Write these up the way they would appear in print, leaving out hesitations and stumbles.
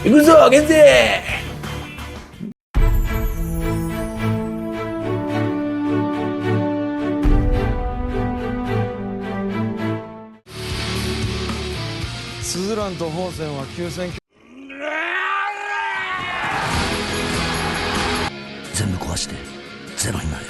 Ikuzo, Genji! Suzuranと宝泉は9000全部壊してゼロになる。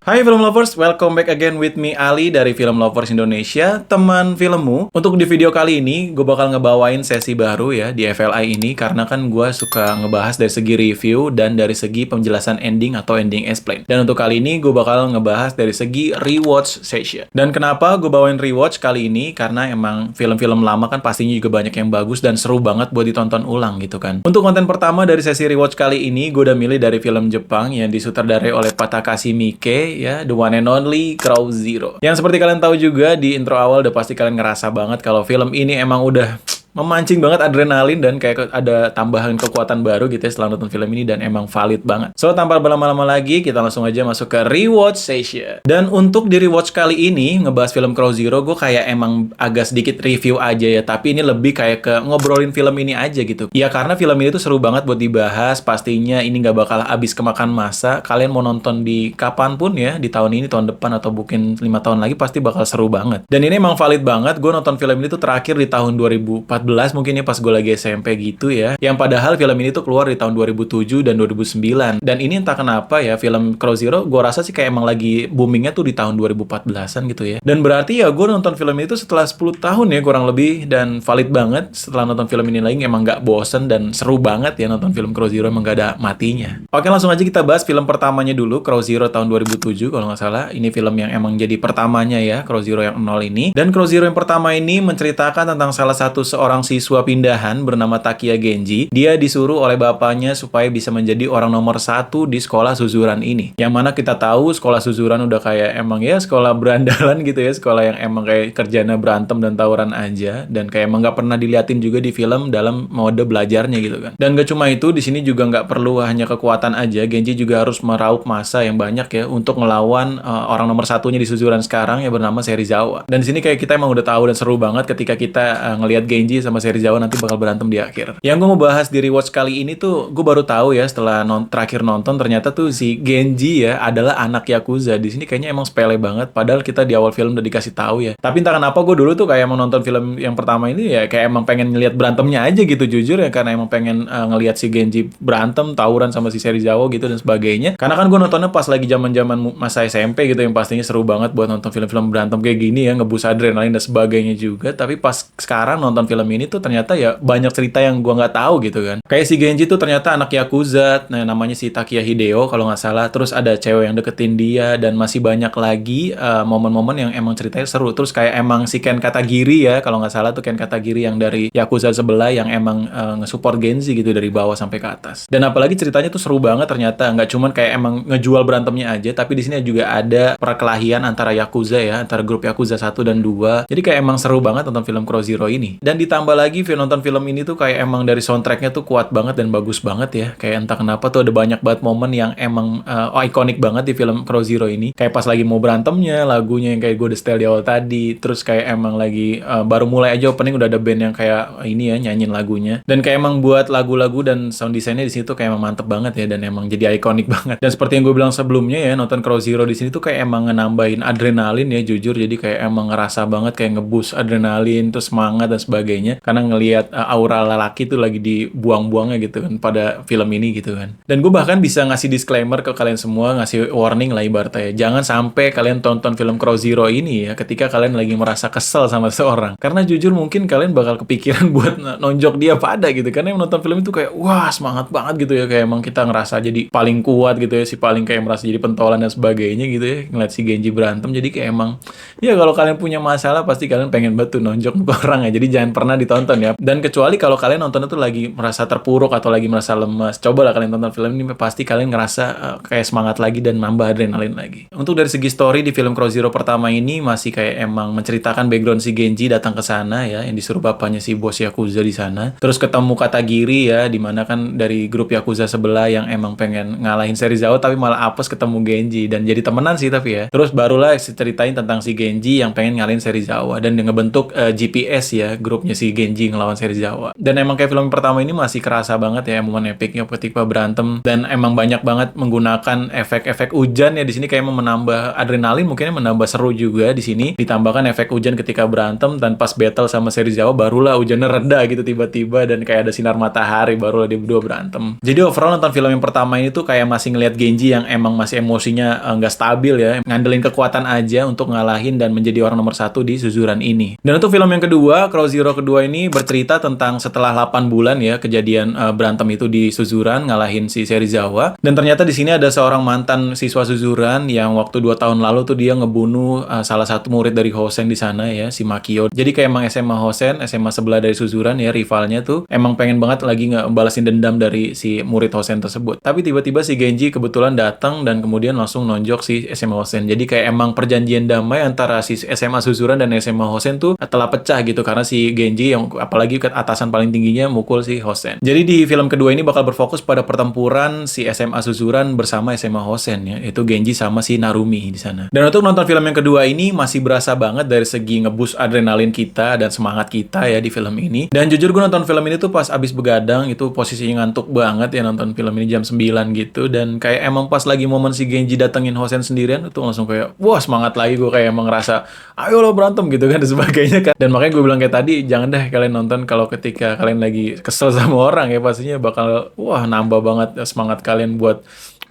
Hai film lovers, welcome back again with me Ali dari Film Lovers Indonesia, teman filmmu. Untuk di video kali ini, gue bakal ngebawain sesi baru ya di FLI ini, karena kan gue suka ngebahas dari segi review dan dari segi penjelasan ending atau ending explain. Dan untuk kali ini, gue bakal ngebahas dari segi rewatch session. Dan kenapa gue bawain rewatch kali ini? Karena emang film-film lama kan pastinya juga banyak yang bagus dan seru banget buat ditonton ulang gitu kan. Untuk konten pertama dari sesi rewatch kali ini, gue udah milih dari film Jepang yang disutradarai oleh Takashi Miike, ya, the one and only Crow Zero. Yang seperti kalian tahu juga di intro awal udah pasti kalian ngerasa banget kalau film ini emang udah memancing banget adrenalin dan kayak ada tambahan kekuatan baru gitu ya setelah nonton film ini dan emang valid banget. So, tanpa berlama-lama lagi, kita langsung aja masuk ke rewatch session. Dan untuk di rewatch kali ini, ngebahas film Crow Zero, gue kayak emang agak sedikit review aja ya, tapi ini lebih kayak ke ngobrolin film ini aja gitu. Ya karena film ini tuh seru banget buat dibahas, pastinya ini nggak bakal habis kemakan masa. Kalian mau nonton di kapanpun ya, di tahun ini, tahun depan, atau mungkin 5 tahun lagi, pasti bakal seru banget. Dan ini emang valid banget, gue nonton film ini tuh terakhir di tahun 2014 mungkin ya, pas gue lagi SMP gitu ya. Yang padahal film ini tuh keluar di tahun 2007 dan 2009. Dan ini entah kenapa ya, film Crow Zero gue rasa sih kayak emang lagi boomingnya tuh di tahun 2014-an gitu ya. Dan berarti ya gue nonton film itu setelah 10 tahun ya kurang lebih, dan valid banget setelah nonton film ini lagi, emang gak bosen dan seru banget ya nonton film Crow Zero, emang gak ada matinya. Oke, langsung aja kita bahas film pertamanya dulu, Crow Zero tahun 2007 kalau nggak salah. Ini film yang emang jadi pertamanya ya, Crow Zero yang 0 ini. Dan Crow Zero yang pertama ini menceritakan tentang salah satu seorang siswa pindahan bernama Takiya Genji. Dia disuruh oleh bapaknya supaya bisa menjadi orang nomor 1 di sekolah Suzuran ini. Yang mana kita tahu sekolah Suzuran udah kayak emang ya sekolah berandalan gitu ya, sekolah yang emang kayak kerjanya berantem dan tawuran aja, dan kayak emang nggak pernah diliatin juga di film dalam mode belajarnya gitu kan. Dan gak cuma itu, di sini juga nggak perlu hanya kekuatan aja, Genji juga harus meraup massa yang banyak ya untuk ngelawan orang nomor satunya di Suzuran sekarang yang bernama Serizawa. Dan di sini kayak kita emang udah tahu dan seru banget ketika kita ngelihat Genji sama Serizawa nanti bakal berantem di akhir. Yang gue mau bahas di rewatch kali ini tuh, gue baru tahu ya setelah terakhir nonton, ternyata tuh si Genji ya adalah anak Yakuza. Di sini kayaknya emang sepele banget, padahal kita di awal film udah dikasih tahu ya. Tapi entah kenapa gue dulu tuh kayak emang nonton film yang pertama ini ya kayak emang pengen ngeliat berantemnya aja gitu, jujur ya, karena emang pengen ngeliat si Genji berantem, tawuran sama si Serizawa gitu dan sebagainya. Karena kan gue nontonnya pas lagi zaman-zaman masa SMP gitu, yang pastinya seru banget buat nonton film-film berantem kayak gini ya, ngebus adrenalin dan sebagainya juga. Tapi pas sekarang nonton film ini tuh ternyata ya banyak cerita yang gua nggak tahu gitu kan. Kayak si Genji tuh ternyata anak Yakuza, nah namanya si Takiya Hideo kalau nggak salah. Terus ada cewek yang deketin dia, dan masih banyak lagi momen-momen yang emang ceritanya seru. Terus kayak emang si Ken Katagiri ya, kalau nggak salah tuh Ken Katagiri yang dari Yakuza sebelah yang emang nge-support Genji gitu dari bawah sampai ke atas. Dan apalagi ceritanya tuh seru banget ternyata, nggak cuman kayak emang ngejual berantemnya aja, tapi di sini juga ada perkelahian antara Yakuza ya, antara grup Yakuza 1 dan 2. Jadi kayak emang seru banget nonton film Crow Zero ini. Dan ditambah lagi nonton film ini tuh kayak emang dari soundtracknya tuh kuat banget dan bagus banget ya. Kayak entah kenapa tuh ada banyak banget momen yang emang ikonik banget di film Crow Zero ini. Kayak pas lagi mau berantemnya, lagunya yang kayak gue udah setel di awal tadi. Terus kayak emang lagi baru mulai aja opening udah ada band yang kayak ini ya nyanyiin lagunya. Dan kayak emang buat lagu-lagu dan sound desainnya di sini tuh kayak emang mantep banget ya, dan emang jadi ikonik banget. Dan seperti yang gue bilang sebelumnya ya, nonton Crow Zero di sini tuh kayak emang nambahin adrenalin ya, jujur. Jadi kayak emang ngerasa banget kayak ngeboost adrenalin, terus semangat dan sebagainya. Karena ngelihat aura lelaki tuh lagi dibuang-buangnya gitu kan pada film ini gitu kan. Dan gue bahkan bisa ngasih disclaimer ke kalian semua, ngasih warning lah ibaratnya ya. Jangan sampai kalian tonton film Crow Zero ini ya ketika kalian lagi merasa kesel sama seorang. Karena jujur mungkin kalian bakal kepikiran buat nonjok dia pada gitu. Karena yang nonton film itu kayak wah semangat banget gitu ya. Kayak emang kita ngerasa jadi paling kuat gitu ya. Si paling kayak merasa jadi pentolan dan sebagainya gitu ya. Ngeliat si Genji berantem. Jadi kayak emang ya kalau kalian punya masalah pasti kalian pengen banget tuh nonjok muka orang ya. Jadi jangan pernah ditonton ya. Dan kecuali kalau kalian nontonnya tuh lagi merasa terpuruk atau lagi merasa lemas, cobalah kalian tonton film ini, pasti kalian ngerasa kayak semangat lagi dan nambah adrenalin lagi. Untuk dari segi story di film Crow Zero pertama ini masih kayak emang menceritakan background si Genji datang ke sana ya, yang disuruh bapaknya si bos Yakuza di sana. Terus ketemu Katagiri ya, dimana kan dari grup Yakuza sebelah yang emang pengen ngalahin Serizawa tapi malah apes ketemu Genji dan jadi temenan sih tapi ya. Terus barulah ceritain tentang si Genji yang pengen ngalahin Serizawa dan dia ngebentuk GPS ya, grupnya si si Genji ngelawan Serizawa. Dan emang kayak film pertama ini masih kerasa banget ya momen epicnya ketika berantem, dan emang banyak banget menggunakan efek-efek hujan ya di sini, kayak emang menambah adrenalin, mungkin menambah seru juga di sini. Ditambahkan efek hujan ketika berantem, dan pas battle sama Serizawa barulah hujannya reda gitu tiba-tiba, dan kayak ada sinar matahari, barulah dia berdua berantem. Jadi overall nonton film yang pertama ini tuh kayak masih ngelihat Genji yang emang masih emosinya nggak stabil ya, ngandelin kekuatan aja untuk ngalahin dan menjadi orang nomor satu di Suzuran ini. Dan untuk film yang kedua, Crow Zero kedua ini bercerita tentang setelah 8 bulan ya kejadian berantem itu di Suzuran ngalahin si Serizawa. Dan ternyata di sini ada seorang mantan siswa Suzuran yang waktu 2 tahun lalu tuh dia ngebunuh salah satu murid dari Hosen di sana ya, si Makio. Jadi kayak emang SMA Hosen, SMA sebelah dari Suzuran ya, rivalnya tuh emang pengen banget lagi ngebalasin dendam dari si murid Hosen tersebut. Tapi tiba-tiba si Genji kebetulan datang dan kemudian langsung nonjok si SMA Hosen. Jadi kayak emang perjanjian damai antara si SMA Suzuran dan SMA Hosen tuh telah pecah gitu, karena si Genji yang apalagi ke atasan paling tingginya mukul si Hosen. Jadi di film kedua ini bakal berfokus pada pertempuran si SMA Suzuran bersama SMA Hosen ya, itu Genji sama si Narumi di sana. Dan untuk nonton film yang kedua ini masih berasa banget dari segi ngeboost adrenalin kita dan semangat kita ya di film ini. Dan jujur gue nonton film ini tuh pas abis begadang, itu posisinya ngantuk banget ya nonton film ini jam 9 gitu, dan kayak emang pas lagi momen si Genji datengin Hosen sendirian itu langsung kayak wah semangat lagi, gue kayak emang ngerasa ayo lo berantem gitu kan dan sebagainya kan. Dan makanya gue bilang kayak tadi, jangan deh kalian nonton kalau ketika kalian lagi kesel sama orang ya, pastinya bakal wah nambah banget semangat kalian buat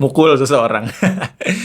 mukul seseorang.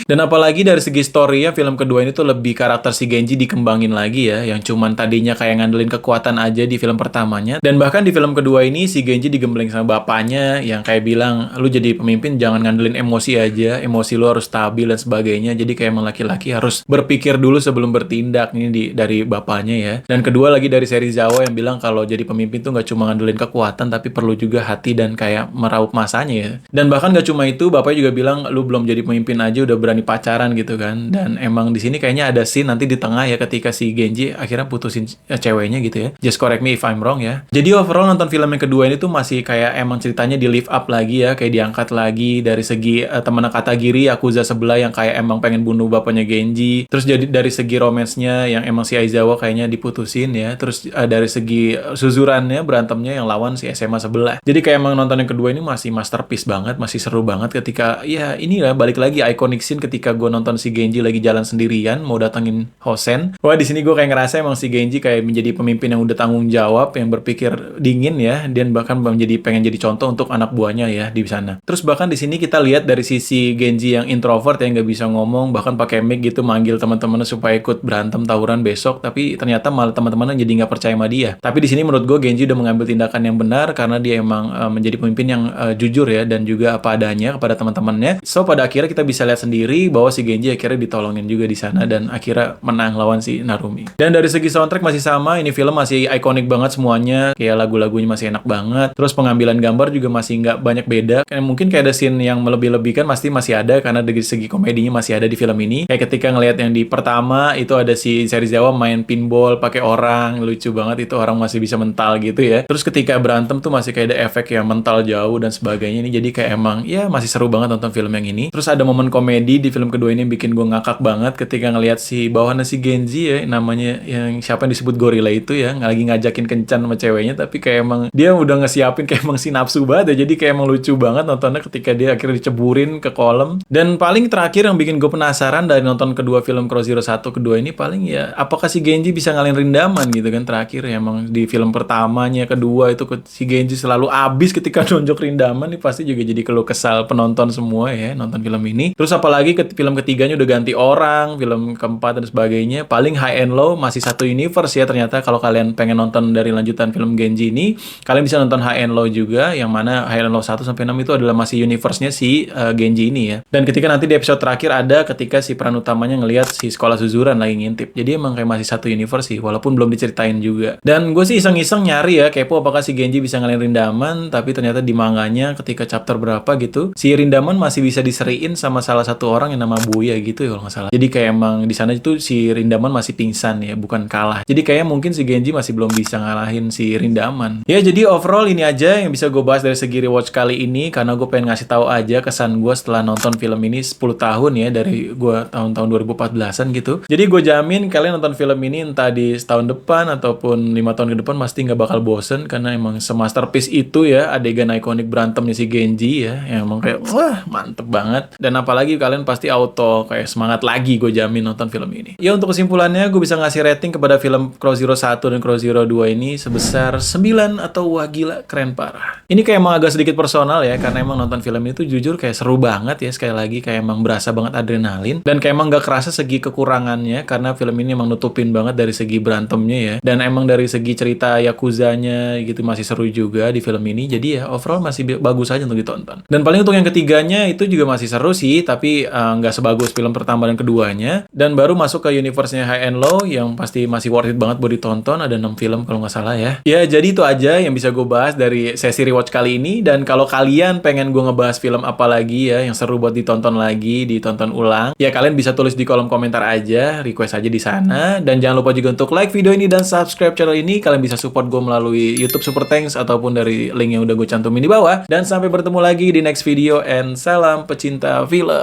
Dan apalagi dari segi story ya, film kedua ini tuh lebih karakter si Genji dikembangin lagi ya, yang cuman tadinya kayak ngandelin kekuatan aja di film pertamanya. Dan bahkan di film kedua ini si Genji digembleng sama bapaknya yang kayak bilang, lu jadi pemimpin jangan ngandelin emosi aja, emosi lu harus stabil dan sebagainya. Jadi kayak emang laki-laki harus berpikir dulu sebelum bertindak, ini dari bapaknya ya. Dan kedua lagi dari Serizawa yang bilang kalau jadi pemimpin tuh nggak cuma ngandelin kekuatan tapi perlu juga hati dan kayak meraup masanya ya. Dan bahkan nggak cuma itu, bapaknya juga bilang lu belum jadi pemimpin aja udah berani pacaran gitu kan. Dan emang di sini kayaknya ada scene nanti di tengah ya ketika si Genji akhirnya putusin ceweknya gitu ya. Just correct me if I'm wrong ya. Jadi overall nonton film yang kedua ini tuh masih kayak emang ceritanya di lift up lagi ya, kayak diangkat lagi dari segi teman Katagiri, Yakuza sebelah yang kayak emang pengen bunuh bapaknya Genji. Terus jadi dari segi romance-nya yang emang si Aizawa kayaknya diputusin ya. Terus dari segi Suzurannya berantemnya yang lawan si SMA sebelah. Jadi kayak emang nonton yang kedua ini masih masterpiece banget, masih seru banget ketika ya inilah balik lagi iconic scene ketika gue nonton si Genji lagi jalan sendirian mau datengin Hosen. Wah di sini gue kayak ngerasa emang si Genji kayak menjadi pemimpin yang udah tanggung jawab, yang berpikir dingin ya, dan bahkan pengen jadi contoh untuk anak buahnya ya di sana. Terus bahkan di sini kita lihat dari sisi Genji yang introvert yang nggak bisa ngomong, bahkan pakai mic gitu manggil teman-temannya supaya ikut berantem tawuran besok, tapi ternyata malah teman-temannya jadi nggak percaya sama dia. Tapi di sini menurut gue Genji udah mengambil tindakan yang benar karena dia emang menjadi pemimpin yang jujur ya, dan juga apa adanya kepada teman-temannya. So pada akhirnya kita bisa lihat sendiri bahwa si Genji akhirnya ditolongin juga di sana dan akhirnya menang lawan si Narumi. Dan dari segi soundtrack masih sama, ini film masih ikonik banget semuanya, kayak lagu-lagunya masih enak banget. Terus pengambilan gambar juga masih nggak banyak beda. Mungkin kayak ada scene yang melebih-lebihkan pasti masih ada karena dari segi komedinya masih ada di film ini. Kayak ketika ngelihat yang di pertama itu ada si Serizawa main pinball pakai orang, lucu banget itu, orang masih bisa mental gitu ya. Terus ketika berantem tuh masih kayak ada efek yang mental jauh dan sebagainya ini. Jadi kayak emang ya masih seru banget nonton film yang ini. Terus ada momen komedi di film kedua ini yang bikin gue ngakak banget ketika ngelihat si bawahannya si Genji ya, namanya yang siapa yang disebut gorila itu ya, lagi ngajakin kencan sama ceweknya, tapi kayak emang dia udah ngesiapin kayak emang si nafsu banget ya. Jadi kayak emang lucu banget nontonnya ketika dia akhirnya diceburin ke kolam. Dan paling terakhir yang bikin gue penasaran dari nonton kedua film Crow Zero 1 kedua ini paling ya apakah si Genji bisa ngalahin Rindaman gitu kan terakhir ya. Emang di film pertamanya kedua itu si Genji selalu abis ketika nonjok Rindaman, nih pasti juga jadi keluh kesal penonton semua ya nonton film ini. Terus apalagi film ketiganya udah ganti orang, film keempat dan sebagainya. Paling high and low masih satu universe ya ternyata. Kalau kalian pengen nonton dari lanjutan film Genji ini, kalian bisa nonton high and low juga, yang mana high and low 1 sampai 6 itu adalah masih universe-nya si Genji ini ya. Dan ketika nanti di episode terakhir ada ketika si peran utamanya ngelihat si sekolah Suzuran lagi ngintip. Jadi emang kayak masih satu universe sih, walaupun belum diceritain juga. Dan gue sih iseng-iseng nyari ya, kepo apakah si Genji bisa ngalahin Rindaman, tapi ternyata di manganya ketika chapter berapa gitu, si Rindaman masih bisa diseriin sama salah satu orang yang nama Buya gitu ya kalau nggak salah. Jadi kayak emang di sana itu si Rindaman masih pingsan ya, bukan kalah. Jadi kayak mungkin si Genji masih belum bisa ngalahin si Rindaman. Ya jadi overall ini aja yang bisa gue bahas dari segi rewatch kali ini, karena gue pengen ngasih tahu aja kesan gue setelah nonton film ini 10 tahun ya, dari gue tahun-tahun 2014an gitu. Jadi gue jamin kalian nonton film ini entah di setahun depan ataupun 5 tahun ke depan pasti nggak bakal bosen, karena emang semasterpiece itu ya, adegan ikonik berantemnya si Genji ya, yang emang kayak wah mantep banget. Dan apalagi kalian pasti auto kayak semangat lagi, gue jamin nonton film ini. Ya untuk kesimpulannya gue bisa ngasih rating kepada film Crow Zero 1 dan Crow Zero 2 ini sebesar 9 atau wah gila keren parah. Ini kayak emang agak sedikit personal ya, karena emang nonton film itu jujur kayak seru banget ya, sekali lagi kayak emang berasa banget adrenalin, dan kayak emang gak kerasa segi kekurangannya, karena film ini emang nutupin banget dari segi berantemnya ya, dan emang dari segi cerita Yakuzanya gitu masih seru juga di film ini. Jadi ya overall masih bagus aja untuk ditonton. Dan paling untuk yang ketiganya itu juga masih seru sih, tapi nggak sebagus film pertama dan keduanya, dan baru masuk ke universe-nya High and Low yang pasti masih worth it banget buat ditonton. Ada 6 film kalau nggak salah ya. Ya jadi itu aja yang bisa gue bahas dari sesi rewatch kali ini, dan kalau kalian pengen gue ngebahas film apa lagi ya yang seru buat ditonton lagi, ditonton ulang, ya kalian bisa tulis di kolom komentar aja, request aja di sana. Dan jangan lupa juga untuk like video ini dan subscribe channel ini. Kalian bisa support gue melalui YouTube Super Thanks ataupun dari link yang udah gue cantumin di bawah. Dan sampai bertemu lagi di next video, and salam pecinta film.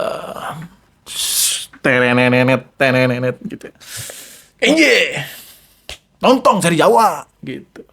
Tenenenet gitu. Enje. Nonton seri Jawa gitu.